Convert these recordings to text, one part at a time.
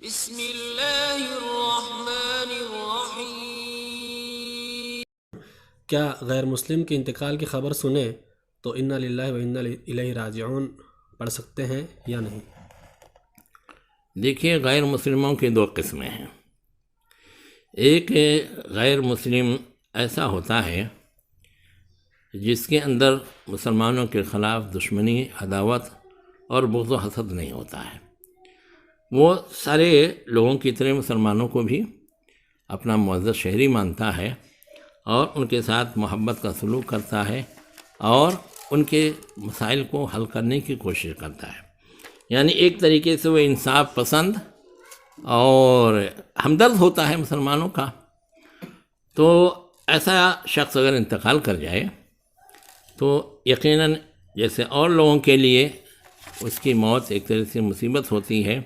بسم اللہ الرحمن الرحیم۔ کیا غیر مسلم کے انتقال کی خبر سنیں تو انا للہ و انا الیہ راجعون پڑھ سکتے ہیں یا نہیں؟ دیکھیے، غیر مسلموں کی دو قسمیں ہیں۔ ایک غیر مسلم ایسا ہوتا ہے جس کے اندر مسلمانوں کے خلاف دشمنی، عداوت اور بغض و حسد نہیں ہوتا ہے۔ وہ سارے لوگوں کی طرح مسلمانوں کو بھی اپنا معزز شہری مانتا ہے اور ان کے ساتھ محبت کا سلوک کرتا ہے اور ان کے مسائل کو حل کرنے کی کوشش کرتا ہے۔ یعنی ایک طریقے سے وہ انصاف پسند اور ہمدرد ہوتا ہے مسلمانوں کا۔ تو ایسا شخص اگر انتقال کر جائے تو یقیناً جیسے اور لوگوں کے لیے اس کی موت ایک طرح سے مصیبت ہوتی ہے،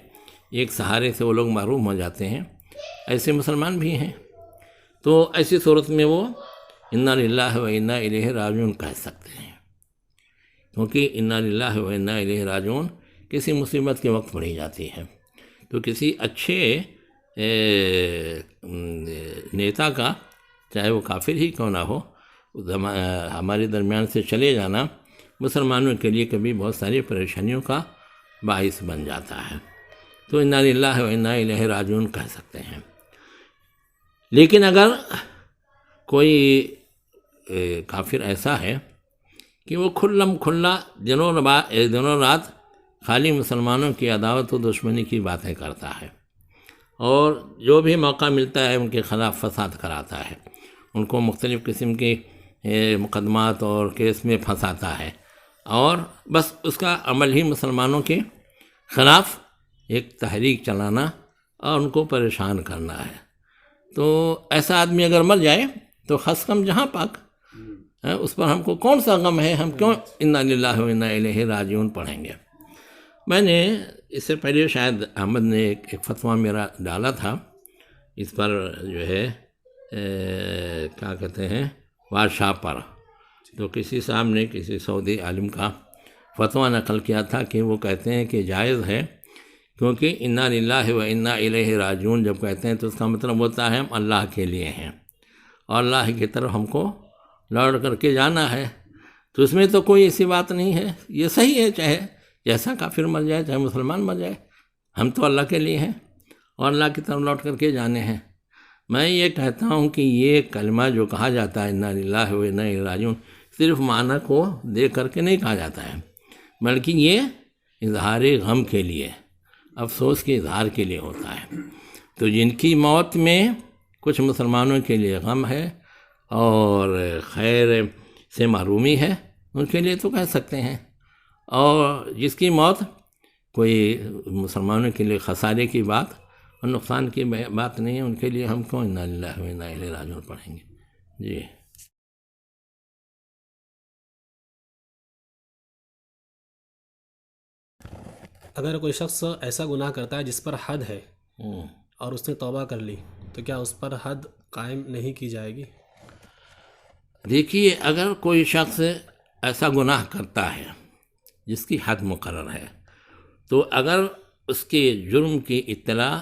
ایک سہارے سے وہ لوگ محروم ہو جاتے ہیں، ایسے مسلمان بھی ہیں۔ تو ایسی صورت میں وہ انا للہ و انا الیہ راجعون کہہ سکتے ہیں، کیونکہ انا للہ و انا الیہ راجعون کسی مصیبت کے وقت پڑھی جاتی ہے۔ تو کسی اچھے نیتا کا، چاہے وہ کافر ہی کیوں نہ ہو، ہمارے درمیان سے چلے جانا مسلمانوں کے لیے کبھی بہت ساری پریشانیوں کا باعث بن جاتا ہے۔ تو انا للہ و انا الیہ راجعون کہہ سکتے ہیں۔ لیکن اگر کوئی کافر ایسا ہے کہ وہ کھلم کھلا دنوں رات خالی مسلمانوں کی عداوت و دشمنی کی باتیں کرتا ہے اور جو بھی موقع ملتا ہے ان کے خلاف فساد کراتا ہے، ان کو مختلف قسم کے مقدمات اور کیس میں پھنساتا ہے، اور بس اس کا عمل ہی مسلمانوں کے خلاف ایک تحریک چلانا اور ان کو پریشان کرنا ہے، تو ایسا آدمی اگر مر جائے تو خس کم جہاں پاک، اس پر ہم کو کون سا غم ہے، ہم کیوں انا للہ و انا الیہ راجعون پڑھیں گے۔ میں نے اس سے پہلے شاید احمد نے ایک فتویٰ میرا ڈالا تھا اس پر، جو ہے کیا کہتے ہیں، بادشاہ پر، تو کسی صاحب نے کسی سعودی عالم کا فتویٰ نقل کیا تھا کہ وہ کہتے ہیں کہ جائز ہے، کیونکہ انا للہ و انا الیہ راجعون جب کہتے ہیں تو اس کا مطلب ہوتا ہے ہم اللہ کے لیے ہیں اور اللہ کی طرف ہم کو لوٹ کر کے جانا ہے۔ تو اس میں تو کوئی ایسی بات نہیں ہے، یہ صحیح ہے، چاہے جیسا کافر مر جائے چاہے مسلمان مر جائے، ہم تو اللہ کے لیے ہیں اور اللہ کی طرف لوٹ کر کے جانے ہیں۔ میں یہ کہتا ہوں کہ یہ کلمہ جو کہا جاتا ہے انا للہ و انا الیہ راجعون، صرف معنی کو دیکھ کر کے نہیں کہا جاتا ہے، بلکہ یہ اظہار غم کے لیے، افسوس کے اظہار کے لیے ہوتا ہے۔ تو جن کی موت میں کچھ مسلمانوں کے لیے غم ہے اور خیر سے محرومی ہے، ان کے لیے تو کہہ سکتے ہیں، اور جس کی موت کوئی مسلمانوں کے لیے خسارے کی بات اور نقصان کی بات نہیں ہے، ان کے لیے ہم کیوں انا للہ و انا الیہ راجعون پڑھیں گے؟ جی۔ اگر کوئی شخص ایسا گناہ کرتا ہے جس پر حد ہے اور اس نے توبہ کر لی تو کیا اس پر حد قائم نہیں کی جائے گی؟ دیکھیے، اگر کوئی شخص ایسا گناہ کرتا ہے جس کی حد مقرر ہے، تو اگر اس کے جرم کی اطلاع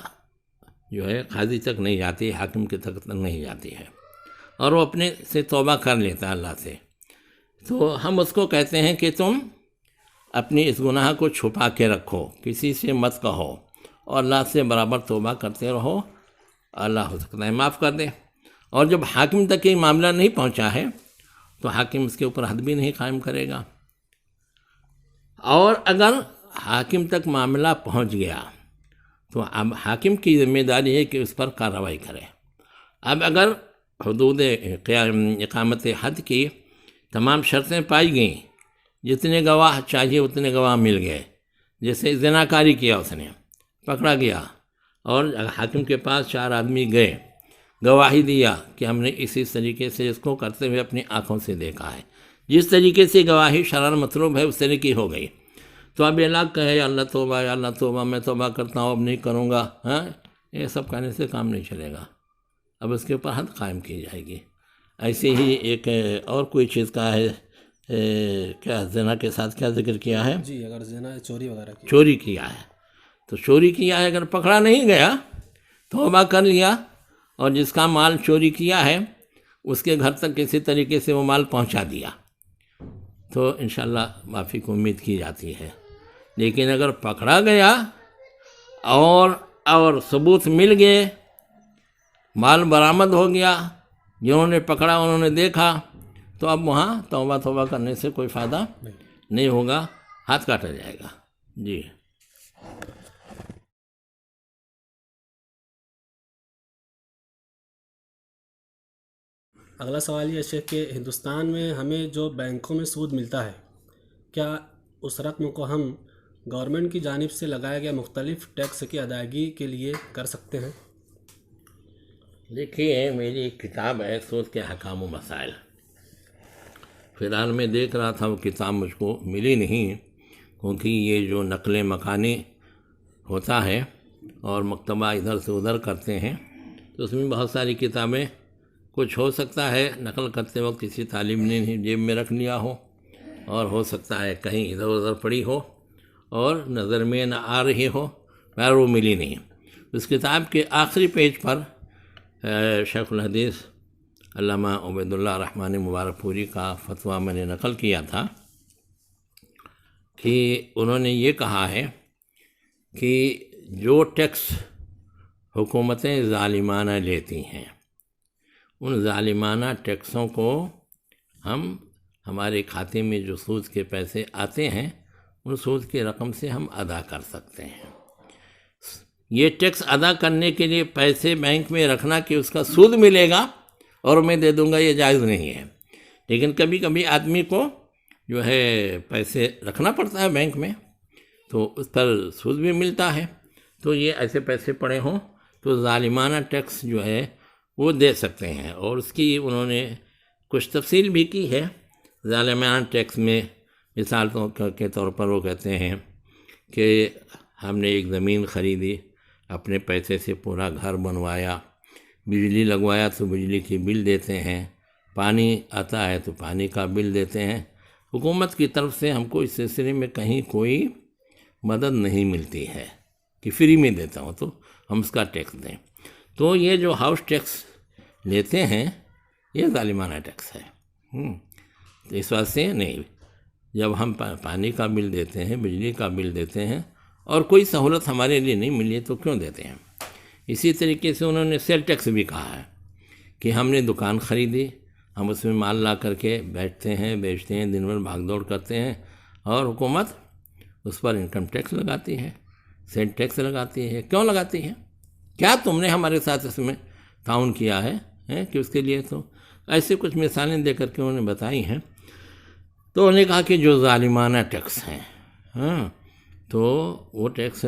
جو ہے قاضی تک نہیں جاتی، حاکم کے تک نہیں جاتی ہے، اور وہ اپنے سے توبہ کر لیتا ہے اللہ سے، تو ہم اس کو کہتے ہیں کہ تم اپنی اس گناہ کو چھپا کے رکھو، کسی سے مت کہو، اور اللہ سے برابر توبہ کرتے رہو، اللہ ہو سکتا ہے معاف کر دے۔ اور جب حاکم تک یہ معاملہ نہیں پہنچا ہے تو حاکم اس کے اوپر حد بھی نہیں قائم کرے گا، اور اگر حاکم تک معاملہ پہنچ گیا تو اب حاکم کی ذمہ داری ہے کہ اس پر کارروائی کرے۔ اب اگر حدود اقامت حد کی تمام شرطیں پائی گئیں، جتنے گواہ چاہیے اتنے گواہ مل گئے، جیسے زناکاری کیا اس نے، پکڑا گیا، اور حاکم کے پاس 4 آدمی گئے، گواہی دیا کہ ہم نے اسی طریقے سے اس کو کرتے ہوئے اپنی آنکھوں سے دیکھا ہے، جس طریقے سے گواہی شرعاً مطلوب ہے اس طرح کی ہو گئی، تو اب یہ لاگ کہے یا اللہ توبہ، یا اللہ توبہ، میں توبہ کرتا ہوں، اب نہیں کروں گا، ہاں، یہ سب کہنے سے کام نہیں چلے گا، اب اس کے اوپر حد قائم کی جائے گی۔ ایسے ہی ایک اور کوئی چیز کا ہے، کیا زنا کے ساتھ کیا ذکر کیا ہے؟ جی، اگر زنا چوری وغیرہ کی چوری کیا ہے تو چوری کیا ہے، اگر پکڑا نہیں گیا، توبہ کر لیا اور جس کا مال چوری کیا ہے اس کے گھر تک کسی طریقے سے وہ مال پہنچا دیا تو انشاءاللہ معافی کو امید کی جاتی ہے۔ لیکن اگر پکڑا گیا اور ثبوت مل گئے، مال برآمد ہو گیا، جنہوں نے پکڑا انہوں نے دیکھا، تو اب وہاں توبہ کرنے سے کوئی فائدہ نہیں ہوگا، ہاتھ کاٹا جائے گا۔ جی اگلا سوال یہ شیخ کہ ہندوستان میں ہمیں جو بینکوں میں سود ملتا ہے، کیا اس رقم کو ہم گورنمنٹ کی جانب سے لگائے گئے مختلف ٹیکس کی ادائیگی کے لیے کر سکتے ہیں؟ دیکھیے، میری ایک کتاب ہے سود کے احکام و مسائل، فی الحال میں دیکھ رہا تھا، وہ کتاب مجھ کو ملی نہیں، کیونکہ یہ جو نقل مکانی ہوتا ہے اور مکتبہ ادھر سے ادھر کرتے ہیں تو اس میں بہت ساری کتابیں، کچھ ہو سکتا ہے نقل کرتے وقت کسی طالب نے جیب میں رکھ لیا ہو، اور ہو سکتا ہے کہیں ادھر ادھر پڑی ہو اور نظر میں نہ آ رہی ہو، مگر وہ ملی نہیں۔ اس کتاب کے آخری پیج پر شیخ الحدیث علامہ عبید اللہ رحمانی مبارک پوری کا فتویٰ میں نے نقل کیا تھا کہ انہوں نے یہ کہا ہے کہ جو ٹیکس حکومتیں ظالمانہ لیتی ہیں، ان ظالمانہ ٹیکسوں کو ہم ہمارے کھاتے میں جو سود کے پیسے آتے ہیں ان سود کی رقم سے ہم ادا کر سکتے ہیں۔ یہ ٹیکس ادا کرنے کے لیے پیسے بینک میں رکھنا کہ اس کا سود ملے گا اور میں دے دوں گا، یہ جائز نہیں ہے۔ لیکن کبھی کبھی آدمی کو جو ہے پیسے رکھنا پڑتا ہے بینک میں، تو اس پر سود بھی ملتا ہے، تو یہ ایسے پیسے پڑے ہوں تو ظالمانہ ٹیکس جو ہے وہ دے سکتے ہیں۔ اور اس کی انہوں نے کچھ تفصیل بھی کی ہے۔ ظالمانہ ٹیکس میں مثال کے طور پر وہ کہتے ہیں کہ ہم نے ایک زمین خریدی، اپنے پیسے سے پورا گھر بنوایا، بجلی لگوایا تو بجلی کی بل دیتے ہیں، پانی آتا ہے تو پانی کا بل دیتے ہیں۔ حکومت کی طرف سے ہم کو اس سلسلے میں کہیں کوئی مدد نہیں ملتی ہے کہ فری میں دیتا ہوں تو ہم اس کا ٹیکس دیں۔ تو یہ جو ہاؤس ٹیکس لیتے ہیں یہ ظالمانہ ٹیکس ہے۔ تو اس واسطے نہیں، جب ہم پانی کا بل دیتے ہیں، بجلی کا بل دیتے ہیں اور کوئی سہولت ہمارے لیے نہیں ملی تو کیوں دیتے ہیں؟ اسی طریقے سے انہوں نے سیل ٹیکس بھی کہا ہے کہ ہم نے دکان خریدی، ہم اس میں مال لا کر کے بیٹھتے ہیں، بیچتے ہیں، دن بھر بھاگ دوڑ کرتے ہیں اور حکومت اس پر انکم ٹیکس لگاتی ہے، سیل ٹیکس لگاتی ہے۔ کیوں لگاتی ہے؟ کیا تم نے ہمارے ساتھ اس میں تعاون کیا ہے کہ اس کے لیے؟ تو ایسے کچھ مثالیں دے کر کے انہوں نے بتائی ہیں۔ تو انہوں نے کہا کہ جو ظالمانہ ٹیکس ہیں تو وہ ٹیکس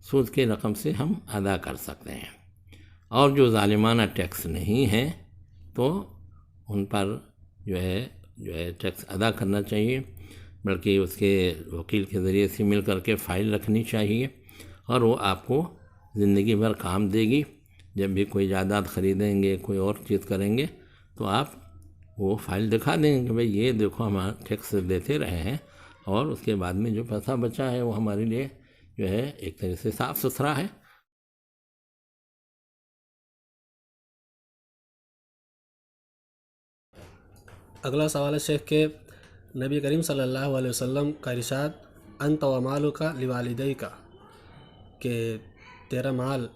سود کی رقم سے ہم ادا کر سکتے ہیں، اور جو ظالمانہ ٹیکس نہیں ہیں تو ان پر جو ہے ٹیکس ادا کرنا چاہیے، بلکہ اس کے وکیل کے ذریعے سے مل کر کے فائل رکھنی چاہیے، اور وہ آپ کو زندگی بھر کام دے گی۔ جب بھی کوئی جائیداد خریدیں گے، کوئی اور چیز کریں گے تو آپ وہ فائل دکھا دیں گے کہ بھئی یہ دیکھو ہم ٹیکس دیتے رہے ہیں، اور اس کے بعد میں جو پیسہ بچا ہے وہ ہمارے لیے جو ہے ایک طرح سے صاف ستھرا ہے۔ اگلا سوال ہے شیخ کہ نبی کریم صلی اللہ علیہ وسلم کا ارشاد انت و مالک لوالدیک، کہ تیرا مال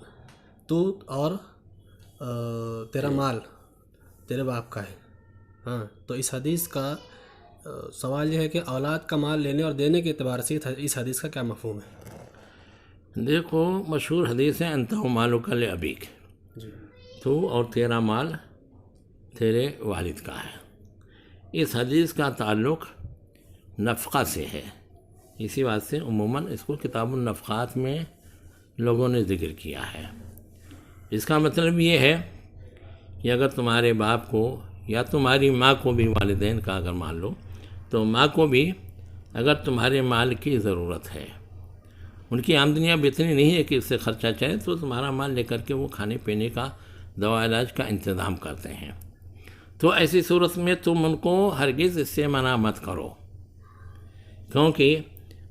تو اور تیرا مال تیرے باپ کا ہے۔ تو اس حدیث کا سوال یہ ہے کہ اولاد کا مال لینے اور دینے کے اعتبار سے اس حدیث کا کیا مفہوم ہے؟ دیکھو، مشہور حدیث ہے انت و مالک لابیک، تو اور تیرا مال تیرے والد کا ہے۔ اس حدیث کا تعلق نفقہ سے ہے، اسی بات سے عموماً اس کو کتاب النفقات میں لوگوں نے ذکر کیا ہے۔ اس کا مطلب یہ ہے کہ اگر تمہارے باپ کو یا تمہاری ماں کو بھی، والدین کا اگر مان لو تو ماں کو بھی اگر تمہارے مال کی ضرورت ہے، ان کی آمدنیاں بھی اتنی نہیں ہے کہ اس سے خرچہ چلے، تو تمہارا مال لے کر کے وہ کھانے پینے کا، دوا علاج کا انتظام کرتے ہیں، تو ایسی صورت میں تم ان کو ہرگز اس سے منع مت کرو، کیونکہ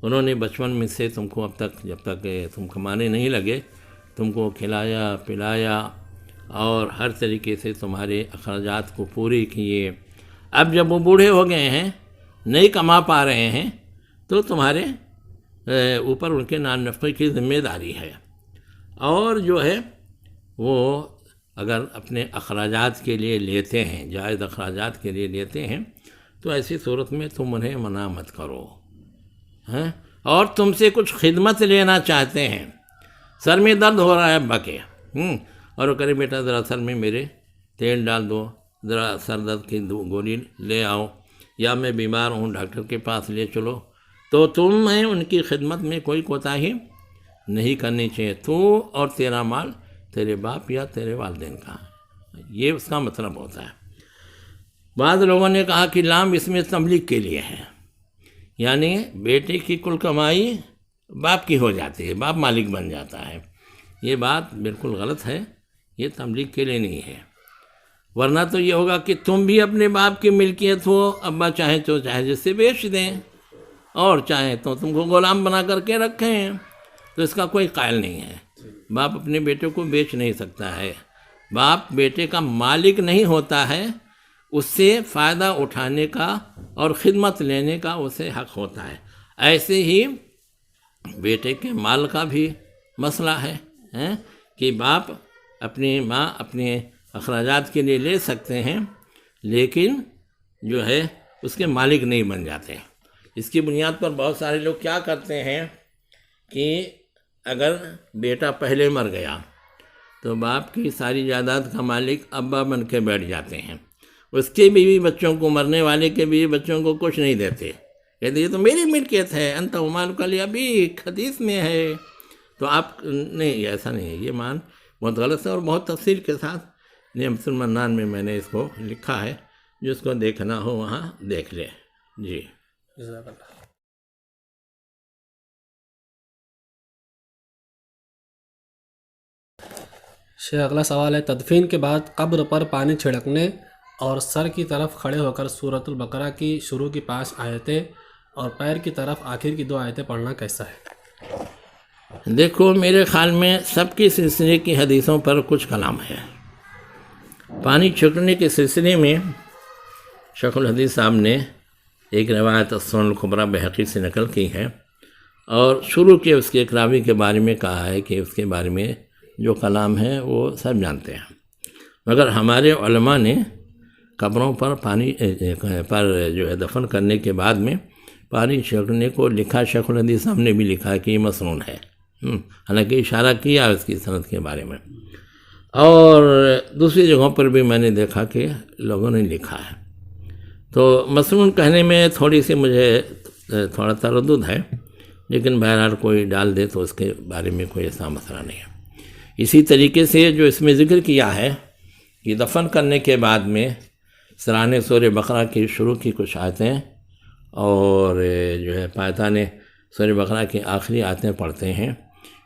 انہوں نے بچپن میں سے تم کو اب تک جب تک تم کمانے نہیں لگے تم کو کھلایا پلایا اور ہر طریقے سے تمہارے اخراجات کو پورے کیے. اب جب وہ بوڑھے ہو گئے ہیں نہیں کما پا رہے ہیں تو تمہارے اوپر ان کے نان نفقے کی ذمہ داری ہے. اور جو ہے وہ اگر اپنے اخراجات کے لیے لیتے ہیں جائز اخراجات کے لیے لیتے ہیں تو ایسی صورت میں تم انہیں منع مت کرو. اور تم سے کچھ خدمت لینا چاہتے ہیں، سر میں درد ہو رہا ہے ابا کے، اور وہ کرے بیٹا ذرا سر میں میرے تیل ڈال دو، ذرا سر درد کی گولی لے آؤ، یا میں بیمار ہوں ڈاکٹر کے پاس لے چلو، تو تمہیں ان کی خدمت میں کوئی کوتاہی نہیں کرنی چاہیے. تو اور تیرا مال تیرے باپ یا تیرے والدین کا، یہ اس کا مطلب ہوتا ہے. بعض لوگوں نے کہا کہ لام اس میں تملیغ کے لیے ہے، یعنی بیٹے کی کل کمائی باپ کی ہو جاتی ہے، باپ مالک بن جاتا ہے. یہ بات بالکل غلط ہے، یہ تملیغ کے لیے نہیں ہے. ورنہ تو یہ ہوگا کہ تم بھی اپنے باپ کی ملکیت ہو، ابا چاہیں تو چاہے جس سے بیچ دیں اور چاہیں تو تم کو غلام بنا کر کے رکھیں، تو اس کا کوئی قائل نہیں ہے. باپ اپنے بیٹے کو بیچ نہیں سکتا ہے، باپ بیٹے کا مالک نہیں ہوتا ہے، اس سے فائدہ اٹھانے کا اور خدمت لینے کا اسے حق ہوتا ہے. ایسے ہی بیٹے کے مال کا بھی مسئلہ ہے کہ باپ اپنی ماں اپنے اخراجات کے لیے لے سکتے ہیں لیکن جو ہے اس کے مالک نہیں بن جاتے. اس کی بنیاد پر بہت سارے لوگ کیا کرتے ہیں کہ اگر بیٹا پہلے مر گیا تو باپ کی ساری جائیداد کا مالک ابا بن کے بیٹھ جاتے ہیں، اس کے بیوی بچوں کو، مرنے والے کے بیوی بچوں کو کچھ نہیں دیتے، کہتے یہ تو میری ملکیت ہے، انت ومالک لابیک، حدیث میں ہے. تو آپ نہیں، ایسا نہیں ہے، یہ مان بہت غلط ہے. اور بہت تفصیل کے ساتھ نعمت المنان میں میں نے اس کو لکھا ہے، جس کو دیکھنا ہو وہاں دیکھ لے. جی جزاک اللہ. شیخ اگلا سوال ہے، تدفین کے بعد قبر پر پانی چھڑکنے اور سر کی طرف کھڑے ہو کر سورۃ البقرہ کی شروع کی 5 آیتیں اور پیر کی طرف آخر کی 2 آیتیں پڑھنا کیسا ہے؟ دیکھو میرے خیال میں سب کی سلسلے کی حدیثوں پر کچھ کلام ہے. پانی چھڑکنے کے سلسلے میں شیخ الحدیث صاحب نے ایک روایت السنن الکبریٰ بحقی سے نقل کی ہے اور شروع کے اس کے ایک راوی کے بارے میں کہا ہے کہ اس کے بارے میں جو کلام ہے وہ سب جانتے ہیں، مگر ہمارے علماء نے قبروں پر پانی پر جو ہے دفن کرنے کے بعد میں پانی چھڑکنے کو لکھا. شیخ الحدیث صاحب نے بھی لکھا ہے کہ یہ مسنون ہے، حالانکہ اشارہ کیا اس کی سند کے بارے میں. اور دوسری جگہوں پر بھی میں نے دیکھا کہ لوگوں نے لکھا ہے. تو مسنون کہنے میں تھوڑی سی مجھے تھوڑا تردد ہے، لیکن بہرحال کوئی ڈال دے تو اس کے بارے میں کوئی ایسا مسئلہ نہیں ہے. اسی طریقے سے جو اس میں ذکر کیا ہے کہ دفن کرنے کے بعد میں سرانے سورہ بقرہ کی شروع کی کچھ آیتیں اور جو ہے پایتان سورہ بقرہ کی آخری آیتیں پڑھتے ہیں،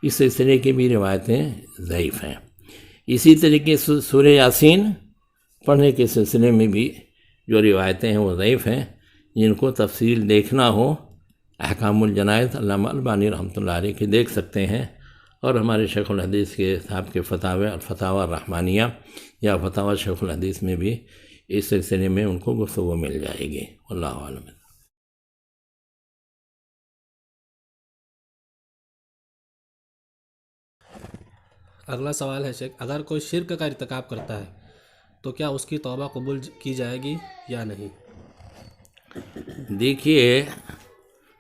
اس سلسلے کی بھی روایتیں ضعیف ہیں. اسی طریقے سے سورہ یاسین پڑھنے کے سلسلے میں بھی جو روایتیں ہیں وہ ضعیف ہیں. جن کو تفصیل دیکھنا ہو احکام الجنائز علامہ البانی رحمۃ اللہ علیہ کے دیکھ سکتے ہیں، اور ہمارے شیخ الحدیث کے صاحب کے فتاوی الرحمانیہ یا فتاوی شیخ الحدیث میں بھی اس سلسلے میں ان کو گفتگو مل جائے گی. واللہ اعلم. اگلا سوال ہے شیخ، اگر کوئی شرک کا ارتکاب کرتا ہے تو کیا اس کی توبہ قبول کی جائے گی یا نہیں؟ دیکھیے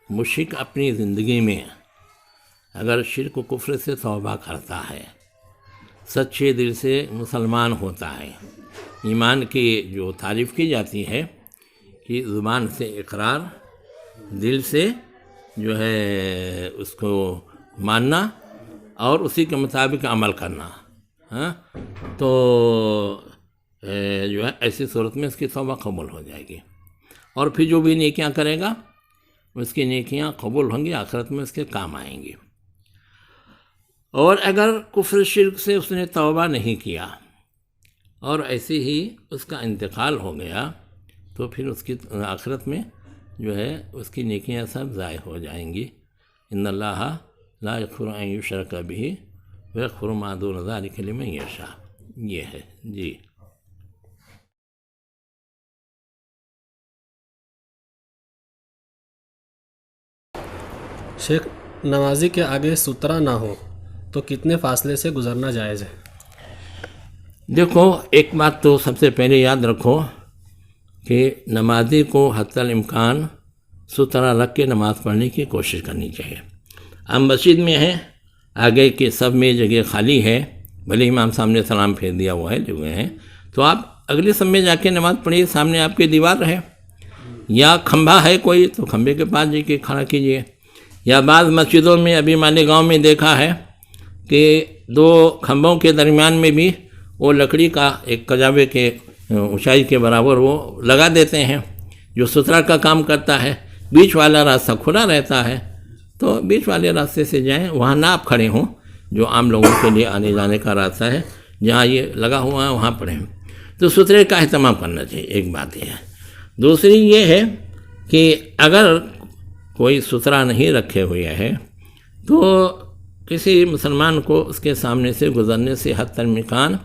مشرک اپنی زندگی میں اگر شرک و کفر سے توبہ کرتا ہے، سچے دل سے مسلمان ہوتا ہے، ایمان کی جو تعریف کی جاتی ہے کہ زبان سے اقرار، دل سے جو ہے اس کو ماننا اور اسی کے مطابق عمل کرنا، تو جو ہے ایسی صورت میں اس کی توبہ قبول ہو جائے گی. اور پھر جو بھی نیکیاں کرے گا اس کی نیکیاں قبول ہوں گی، آخرت میں اس کے کام آئیں گی. اور اگر کفر شرک سے اس نے توبہ نہیں کیا اور ایسے ہی اس کا انتقال ہو گیا تو پھر اس کی آخرت میں جو ہے اس کی نیکیاں سب ضائع ہو جائیں گی. ان اللہ لا یغفر ان یشرک بہ ویغفر ما دون ذلک لمن یشاء. یہ ہے جی. شیخ، نمازی کے آگے سترہ نہ ہو تو کتنے فاصلے سے گزرنا جائز ہے؟ دیکھو، ایک بات تو سب سے پہلے یاد رکھو کہ نمازی کو حتی الامکان سترہ رکھ کے نماز پڑھنے کی کوشش کرنی چاہیے. ہم مسجد میں ہیں، آگے کے سب میں جگہ خالی ہے، بھلے امام سامنے سلام پھیر دیا ہوا ہے جگہ ہے، تو آپ اگلے سب میں جا کے نماز پڑھیے. سامنے آپ کی دیوار رہے، یا کھمبا ہے کوئی تو کھمبے کے پاس جا کے کھڑا کیجیے. یا بعض مسجدوں میں ابھی مالیگاؤں میں دیکھا ہے کہ دو کھمبوں کے درمیان میں بھی وہ لکڑی کا ایک کجاوے کے اونچائی کے برابر وہ لگا دیتے ہیں جو سترہ کا کام کرتا ہے. بیچ والا راستہ کھلا رہتا ہے، تو بیچ والے راستے سے جائیں، وہاں نہ آپ کھڑے ہوں، جو عام لوگوں کے لیے آنے جانے کا راستہ ہے جہاں یہ لگا ہوا ہے وہاں پڑھیں. تو سترے کا اہتمام کرنا چاہیے. ایک بات یہ ہے. دوسری یہ ہے کہ اگر کوئی سترہ نہیں رکھے ہوئے ہے تو کسی مسلمان کو اس کے سامنے سے گزرنے سے حتی الامکان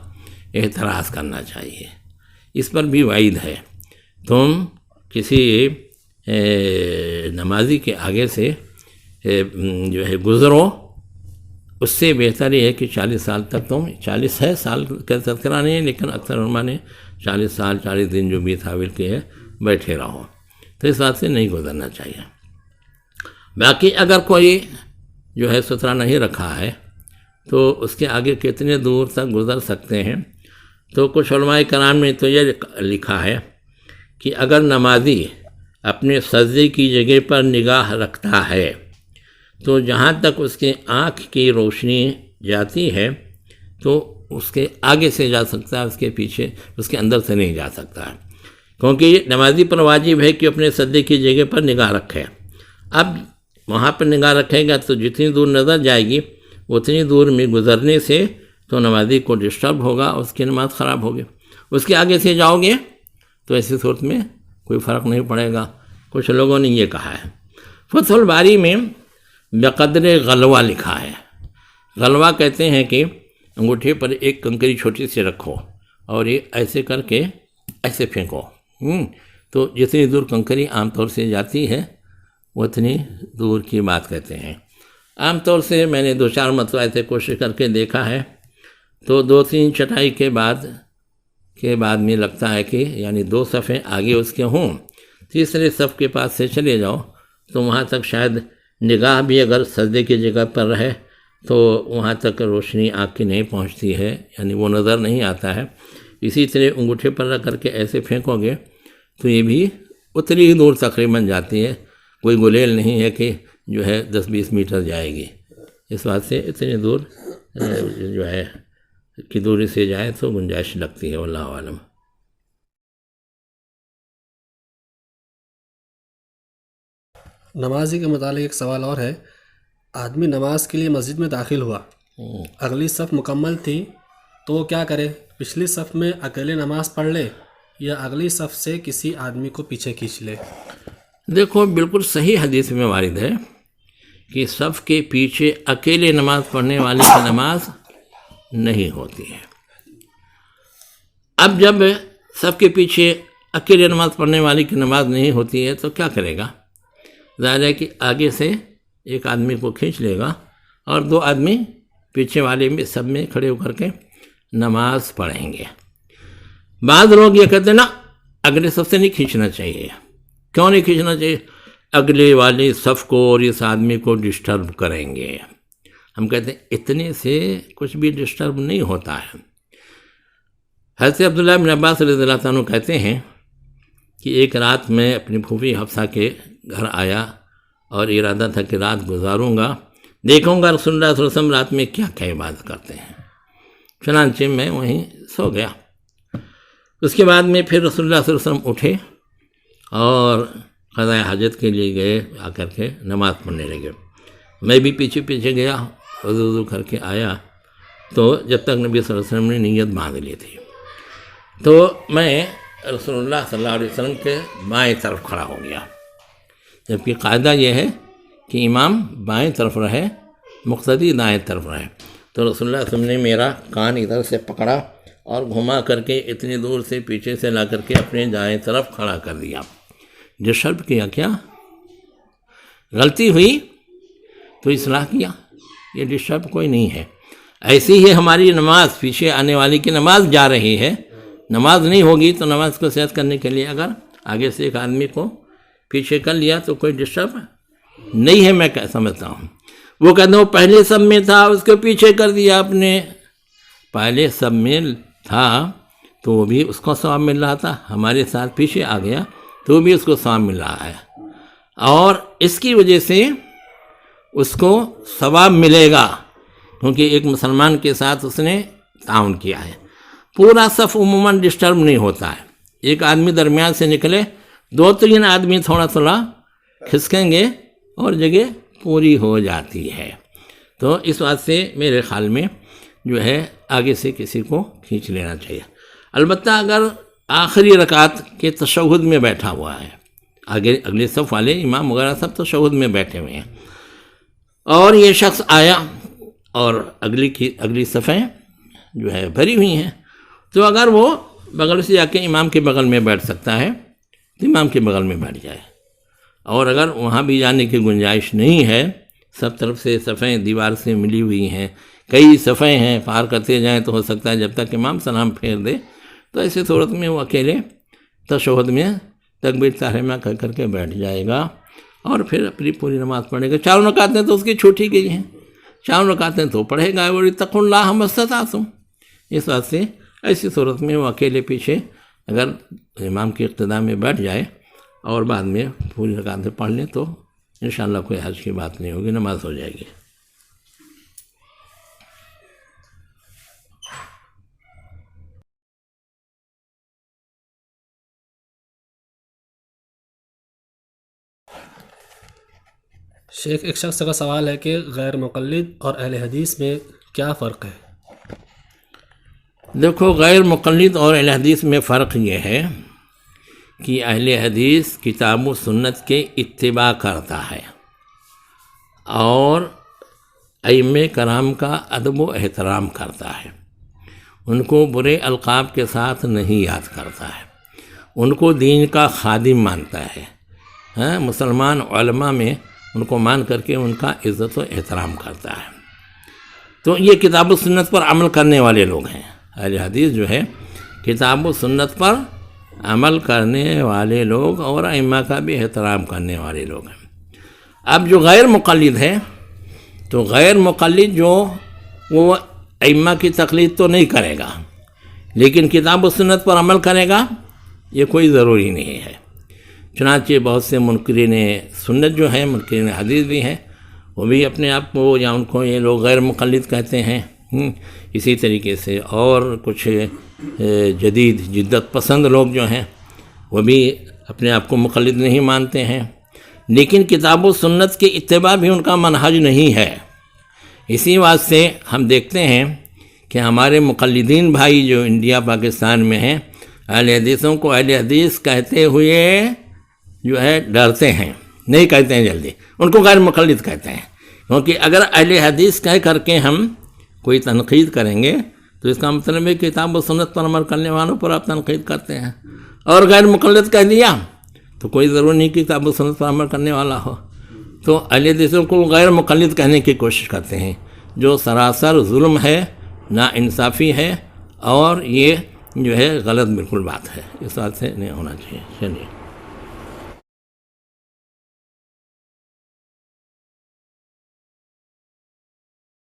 احتراز کرنا چاہیے. اس پر بھی وعید ہے. تم کسی نمازی کے آگے سے جو ہے گزرو، اس سے بہتر یہ ہے کہ 40 سال تک تم 40 ہے سال کا تذکرہ نہیں ہے، لیکن اکثر علماء نے 40 سال 40 دن جو بھی تعویل کے ہے بیٹھے رہو. تو اس بات سے نہیں گزرنا چاہیے. باقی اگر کوئی جو ہے سترہ نہیں رکھا ہے تو اس کے آگے کتنے دور تک گزر سکتے ہیں. تو کچھ علماء کرام نے تو یہ لکھا ہے کہ اگر نمازی اپنے سجدے کی جگہ پر نگاہ رکھتا ہے تو جہاں تک اس کے آنکھ کی روشنی جاتی ہے تو اس کے آگے سے جا سکتا ہے، اس کے پیچھے اس کے اندر سے نہیں جا سکتا ہے. کیونکہ نمازی پر واجب ہے کہ اپنے سجدے کی جگہ پر نگاہ رکھے. اب وہاں پر نگاہ رکھے گا تو جتنی دور نظر جائے گی اتنی دور میں گزرنے سے تو نمازی کو ڈسٹرب ہوگا، اس کی نماز خراب ہوگی. اس کے آگے سے جاؤ گے تو ایسی صورت میں کوئی فرق نہیں پڑے گا. کچھ لوگوں نے یہ کہا ہے. فتح الباری میں بقدر غلوہ لکھا ہے. غلوہ کہتے ہیں کہ انگوٹھے پر ایک کنکری چھوٹی سی رکھو اور یہ ایسے کر کے ایسے پھینکو. تو جتنی دور کنکری عام طور سے جاتی ہے اتنی دور کی بات کہتے ہیں. عام طور سے میں نے 2-4 مرتبہ ایسے کوشش کر کے دیکھا ہے. تو 2-3 چٹائی کے بعد میں لگتا ہے کہ یعنی 2 صفیں آگے اس کے ہوں، تیسرے صف کے پاس سے چلے جاؤ تو وہاں تک شاید نگاہ بھی اگر سجدے کی جگہ پر رہے تو وہاں تک روشنی آنکھ کی نہیں پہنچتی ہے، یعنی وہ نظر نہیں آتا ہے. اسی طرح انگوٹھے پر رکھ کر کے ایسے پھینکو گے تو یہ بھی اتنی ہی دور تقریباً جاتی ہے. کوئی گلیل نہیں ہے کہ جو ہے 10-20 میٹر جائے گی. اس بات سے اتنی دور جو ہے کی دوری سے جائے تو گنجائش لگتی ہے. واللہ عالم. نمازی کے متعلق ایک سوال اور ہے. آدمی نماز کے لیے مسجد میں داخل ہوا، اگلی صف مکمل تھی تو وہ کیا کرے؟ پچھلی صف میں اکیلے نماز پڑھ لے یا اگلی صف سے کسی آدمی کو پیچھے کھینچ لے؟ دیکھو، بالکل صحیح حدیث میں وارد ہے کہ صف کے پیچھے اکیلے نماز پڑھنے والے کی نماز نہیں ہوتی ہے. اب جب صف کے پیچھے اکیلے نماز پڑھنے والے کی نماز نہیں ہوتی ہے تو کیا کرے گا؟ ظاہر ہے کہ آگے سے ایک آدمی کو کھینچ لے گا اور 2 آدمی پیچھے والے میں سب میں کھڑے ہو کر کے نماز پڑھیں گے. بعض لوگ یہ کہتے ہیں نا اگلے صف سے نہیں کھینچنا چاہیے. کیوں نہیں کھینچنا چاہیے؟ اگلے والے صف کو اور اس آدمی کو ڈسٹرب کریں گے. ہم کہتے ہیں اتنے سے کچھ بھی ڈسٹرب نہیں ہوتا ہے. حضرت عبداللہ بن عباس رضی اللہ عنہ کہتے ہیں کہ ایک رات میں اپنی پھوپھی حفصہ کے گھر آیا اور ارادہ تھا کہ رات گزاروں گا، دیکھوں گا رسول اللہ صلی اللہ علیہ وسلم رات میں کیا کیا عبادت کرتے ہیں. چنانچہ میں وہیں سو گیا. اس کے بعد میں پھر رسول اللہ صلی اللہ علیہ وسلم اٹھے اور قضاء حاجت کے لیے گئے، آ کر کے نماز پڑھنے لگے. میں بھی پیچھے پیچھے گیا، وضو کر کے آیا تو جب تک نبی صلی اللہ علیہ وسلم نے نیت باندھ لی تھی تو میں رسول اللہ صلی اللہ علیہ وسلم کے بائیں طرف کھڑا ہو گیا. جبکہ قاعدہ یہ ہے کہ امام بائیں طرف رہے، مقتدی دائیں طرف رہے۔ تو رسول اللہ صلی اللہ علیہ وسلم نے میرا کان ادھر سے پکڑا اور گھما کر کے اتنی دور سے پیچھے سے لا کر کے اپنے دائیں طرف کھڑا کر دیا۔ ڈسٹرب کیا کیا؟ غلطی ہوئی تو اصلاح کیا، یہ ڈسٹرب کوئی نہیں ہے۔ ایسی ہی ہماری نماز، پیچھے آنے والی کی نماز جا رہی ہے، نماز نہیں ہوگی تو نماز کو صحت کرنے کے لیے اگر آگے سے ایک آدمی کو پیچھے کر لیا تو کوئی ڈسٹرب نہیں ہے، میں سمجھتا ہوں۔ وہ کہتے ہیں وہ پہلے سب میں تھا، اس کو پیچھے کر دیا آپ نے۔ پہلے سب میں تھا تو وہ بھی اس کو ثواب مل رہا تھا، ہمارے ساتھ پیچھے آ گیا تو بھی اس کو ثواب مل رہا ہے، اور اس کی وجہ سے اس کو ثواب ملے گا کیونکہ ایک مسلمان کے ساتھ اس نے تعاون کیا ہے۔ پورا صف عموماً ڈسٹرب نہیں ہوتا ہے، ایک آدمی درمیان سے نکلے، 2-3 آدمی تھوڑا تھوڑا کھسکیں گے اور جگہ پوری ہو جاتی ہے۔ تو اس بات سے میرے خیال میں جو ہے آگے سے کسی کو کھینچ لینا چاہیے۔ البتہ اگر آخری رکعت کے تشہد میں بیٹھا ہوا ہے، آگے اگلے صف والے امام وغیرہ سب تشہد میں بیٹھے ہوئے ہیں، اور یہ شخص آیا اور اگلی صفیں جو ہے بھری ہوئی ہیں، تو اگر وہ بغل سے جا کے امام کے بغل میں بیٹھ سکتا ہے تو امام کے بغل میں بیٹھ جائے، اور اگر وہاں بھی جانے کی گنجائش نہیں ہے، سب طرف سے صفیں دیوار سے ملی ہوئی ہیں، کئی صفیں ہیں، پار کرتے جائیں تو ہو سکتا ہے جب تک امام سلام پھیر دے، تو ایسی صورت میں وہ اکیلے تشہد میں تکبیر تحریمہ کر کے بیٹھ جائے گا اور پھر اپنی پوری نماز پڑھے گا۔ 4 رکعتیں تو اس کی چھوٹی گئی ہیں، 4 رکعتیں تو پڑھے گا، وَاتَّقُوا اللَّهَ مَا اسْتَطَعْتُمْ۔ اس بات سے ایسی صورت میں وہ اکیلے پیچھے اگر امام کی اقتداء میں بیٹھ جائے اور بعد میں پوری رکعتیں پڑھ لیں تو انشاءاللہ کوئی حرج کی بات نہیں ہوگی، نماز ہو جائے گی۔ شیخ، ایک شخص کا سوال ہے کہ غیر مقلد اور اہل حدیث میں کیا فرق ہے؟ دیکھو، غیر مقلد اور اہل حدیث میں فرق یہ ہے کہ اہل حدیث کتاب و سنت کے اتباع کرتا ہے اور ائمہ کرام کا ادب و احترام کرتا ہے، ان کو برے القاب کے ساتھ نہیں یاد کرتا ہے، ان کو دین کا خادم مانتا ہے، مسلمان علماء میں ان کو مان کر کے ان کا عزت و احترام کرتا ہے۔ تو یہ کتاب و سنت پر عمل کرنے والے لوگ ہیں۔ اہل حدیث جو ہے کتاب و سنت پر عمل کرنے والے لوگ اور ائمہ کا بھی احترام کرنے والے لوگ ہیں۔ اب جو غیر مقلد ہے تو غیر مقلد جو وہ ائمہ کی تقلید تو نہیں کرے گا لیکن کتاب و سنت پر عمل کرے گا، یہ کوئی ضروری نہیں ہے۔ چنانچہ بہت سے منکرین سنت جو ہیں، منکرین حدیث بھی ہیں، وہ بھی اپنے آپ کو یا ان کو یہ لوگ غیر مقلد کہتے ہیں۔ اسی طریقے سے اور کچھ جدید جدت پسند لوگ جو ہیں وہ بھی اپنے آپ کو مقلد نہیں مانتے ہیں، لیکن کتاب و سنت کے اتباع بھی ان کا منہج نہیں ہے۔ اسی بات سے ہم دیکھتے ہیں کہ ہمارے مقلدین بھائی جو انڈیا پاکستان میں ہیں، اہل حدیثوں کو اہل حدیث کہتے ہوئے جو ہے ڈرتے ہیں، نہیں کہتے ہیں جلدی، ان کو غیر مقلد کہتے ہیں، کیونکہ اگر اہل حدیث کہہ کر کے ہم کوئی تنقید کریں گے تو اس کا مطلب ہے کہ کتاب و سنت پر عمل کرنے والوں پر آپ تنقید کرتے ہیں، اور غیر مقلد کہہ دیا تو کوئی ضروری نہیں کہ کتاب و سنت پر عمل کرنے والا ہو۔ تو اہل حدیثوں کو غیر مقلد کہنے کی کوشش کرتے ہیں، جو سراسر ظلم ہے، ناانصافی ہے، اور یہ جو ہے غلط بالکل بات ہے، اس بات سے نہیں ہونا چاہیے۔ چلیے۔